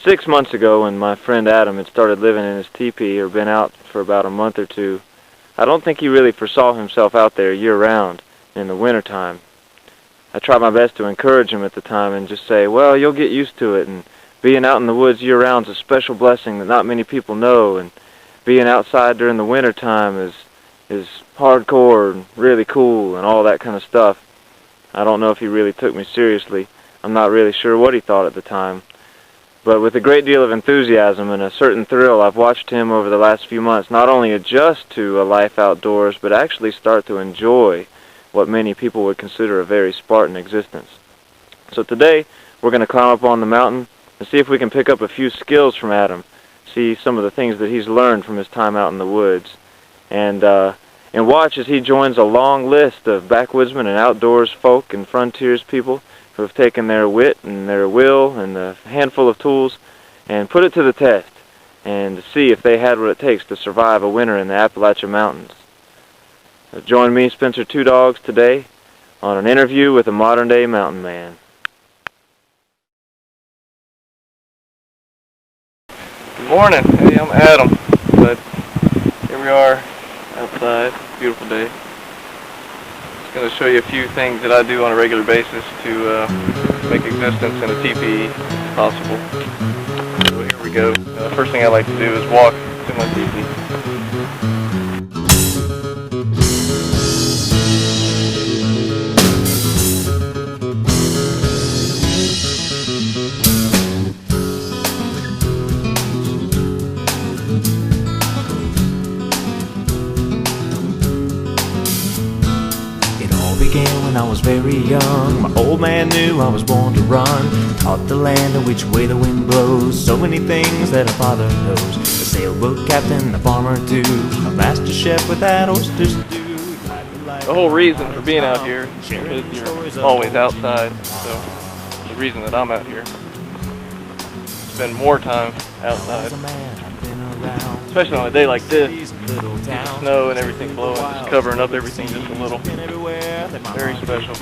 6 months ago, when my friend Adam had started living in his teepee, or been out for about a month or two, I don't think he really foresaw himself out there year-round in the wintertime. I tried my best to encourage him at the time and just say, well, you'll get used to it, and being out in the woods year-round is a special blessing that not many people know, and being outside during the wintertime is hardcore and really cool and all that kind of stuff. I don't know if he really took me seriously. I'm not really sure what he thought at the time. But with a great deal of enthusiasm and a certain thrill, I've watched him over the last few months not only adjust to a life outdoors, but actually start to enjoy what many people would consider a very Spartan existence. So today, we're going to climb up on the mountain and see if we can pick up a few skills from Adam, see some of the things that he's learned from his time out in the woods, and watch as he joins a long list of backwoodsmen and outdoors folk and frontiers people who have taken their wit and their will and a handful of tools and put it to the test, and to see if they had what it takes to survive a winter in the Appalachian Mountains. Join me, Spencer Two Dogs, today on an interview with a modern-day mountain man. Good morning. Hey, I'm Adam. But here we are outside. Beautiful day. Just going to show you a few things that I do on a regular basis to make existence in a teepee possible. So here we go. First thing I like to do is walk to my teepee. When I was very young, my old man knew I was born to run. Taught the land and which way the wind blows. So many things that a father knows. A sailboat captain, a farmer too, a master chef with that oysters stew. The whole reason for being out here is you're always outside. So the reason that I'm out here, spend more time outside, especially on a day like this. Snow and everything blowing, just covering up everything just a little. Very special.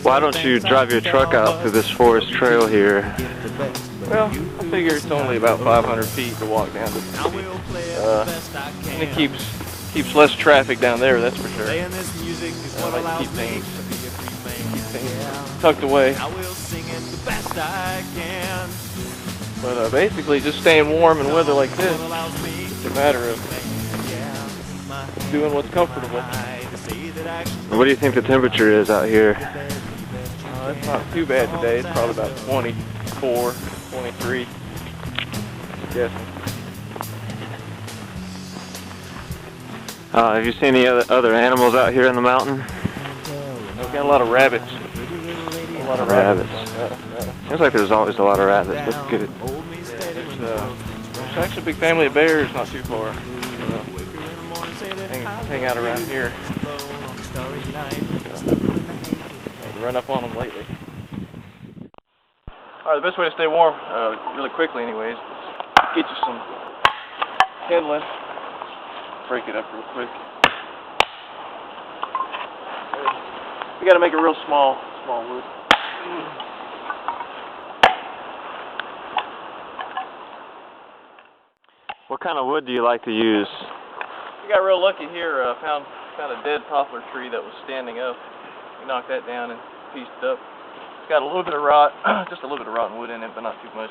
Why don't you drive your truck out through this forest trail here? Well, I figure it's only about 500 feet to walk down to the city. And it keeps less traffic down there, that's for sure. I like to keep things tucked away. But basically, just staying warm in weather like this, it's a matter of doing what's comfortable. What do you think the temperature is out here? It's not too bad today. It's probably about 24, 23. I'm guessing. Have you seen any other animals out here in the mountain? I've got a lot of rabbits. A lot of rabbits. Seems like there's always a lot of rabbits. That's good. There's actually a big family of bears not too far. Hang out around here. Run up on them lately. Alright, the best way to stay warm, really quickly anyways, get you some kindling. Break it up real quick. You gotta make it real small wood. What kind of wood do you like to use? We got real lucky here. Found a dead poplar tree that was standing up. We knocked that down and pieced it up. It's got a little bit of rot, just a little bit of rotten wood in it, but not too much.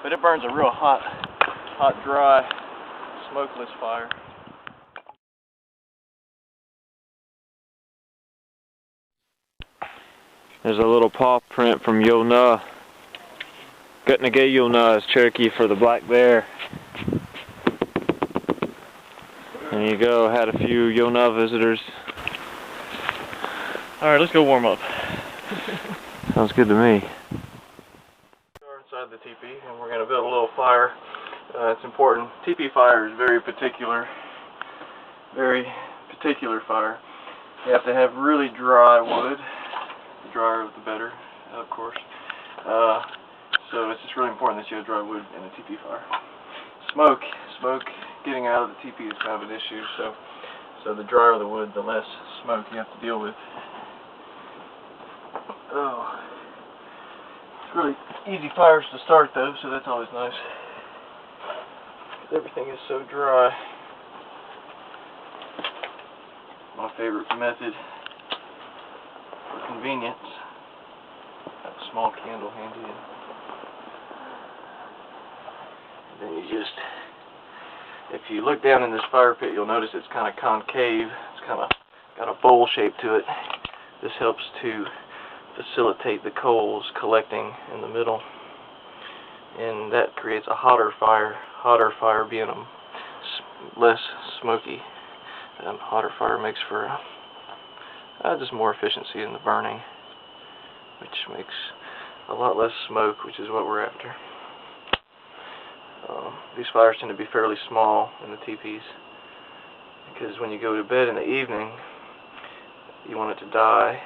But it burns a real hot, dry, smokeless fire. There's a little paw print from Yona. Gutnagay Yona is Cherokee for the black bear. There you go, had a few Yona visitors. Alright, let's go warm up. Sounds good to me. We're inside the teepee and we're going to build a little fire. It's important. Teepee fire is very particular fire. You have to have really dry wood. The drier the better, of course. So it's just really important that you have dry wood in a teepee fire. Smoke, getting out of the teepee is kind of an issue, so the drier the wood, the less smoke you have to deal with. Oh. Really easy fires to start though, so that's always nice. Everything is so dry. My favorite method for convenience. Have a small candle handy, and then you just, if you look down in this fire pit, you'll notice it's kind of concave. It's kind of got a bowl shape to it. This helps to facilitate the coals collecting in the middle, and that creates a hotter fire. Hotter fire being less smoky. Hotter fire makes for just more efficiency in the burning, which makes a lot less smoke, which is what we're after. These fires tend to be fairly small in the teepees, because when you go to bed in the evening, you want it to die.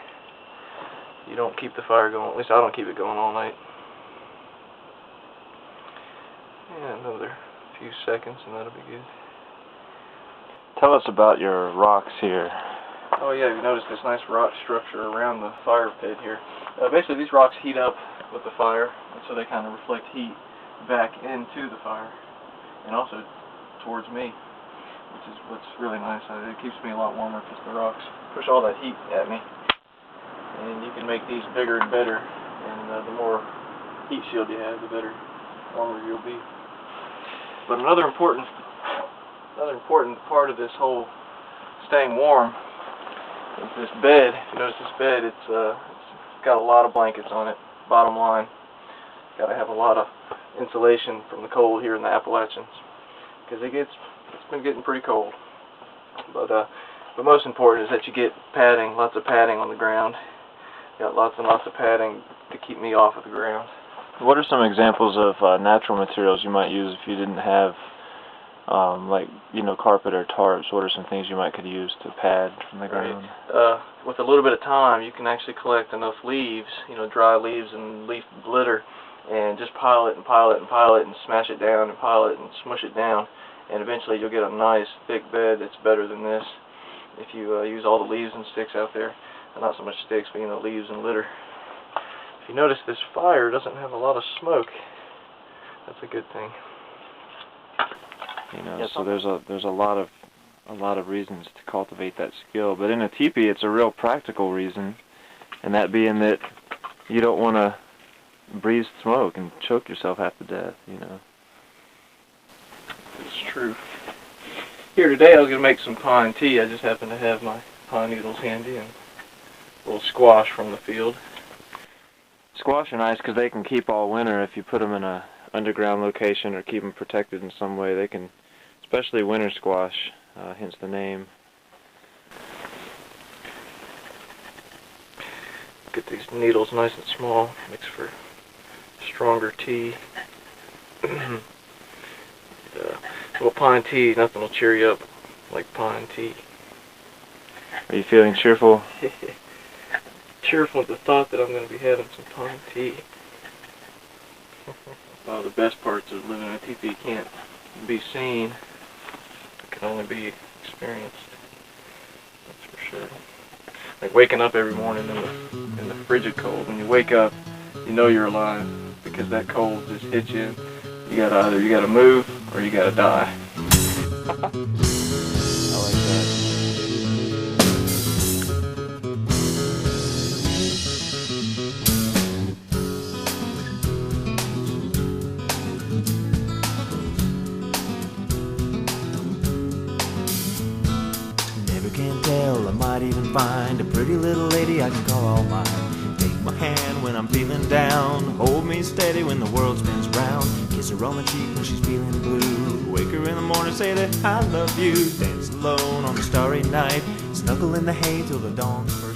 You don't keep the fire going, at least I don't keep it going all night. Yeah, another few seconds and that'll be good. Tell us about your rocks here. Oh yeah, you notice this nice rock structure around the fire pit here. Basically these rocks heat up with the fire, and so they kind of reflect heat back into the fire, and also towards me, which is what's really nice. It keeps me a lot warmer because the rocks push all that heat at me. And you can make these bigger and better, and the more heat shield you have, the better, warmer you'll be. But another important part of this whole staying warm is this bed. If you notice this bed, it's got a lot of blankets on it. Bottom line, got to have a lot of insulation from the cold here in the Appalachians, because it's been getting pretty cold. But most important is that you get padding, lots of padding on the ground. Got lots and lots of padding to keep me off of the ground. What are some examples of natural materials you might use if you didn't have, like, carpet or tarps? What are some things you could use to pad from the ground? Right. With a little bit of time, you can actually collect enough leaves, dry leaves and leaf litter, and just pile it and pile it and pile it and smash it down and pile it and smush it down, and eventually you'll get a nice thick bed that's better than this if you use all the leaves and sticks out there. Not so much sticks, but leaves and litter. If you notice, this fire doesn't have a lot of smoke. That's a good thing. So there's a lot of reasons to cultivate that skill. But in a teepee, it's a real practical reason, and that being that you don't want to breathe smoke and choke yourself half to death. It's true. Here today, I was going to make some pine tea. I just happen to have my pine needles handy and a little squash from the field. Squash are nice because they can keep all winter if you put them in a underground location or keep them protected in some way. They can, especially winter squash, hence the name. Get these needles nice and small, makes for stronger tea. Well, pine tea, nothing will cheer you up like pine tea. Are you feeling cheerful? Cheerful at the thought that I'm going to be having some pine tea. One of the best parts of living in a teepee can't be seen. It can only be experienced. That's for sure. Like waking up every morning in the frigid cold. When you wake up, you know you're alive because that cold just hits you. You gotta move or you gotta die. I like that. I might even find a pretty little lady I can call all mine. Take my hand when I'm feeling down, hold me steady when the world spins round. Kiss her on the cheek when she's feeling blue, wake her in the morning, say that I love you. Dance alone on a starry night, snuggle in the hay till the dawn's first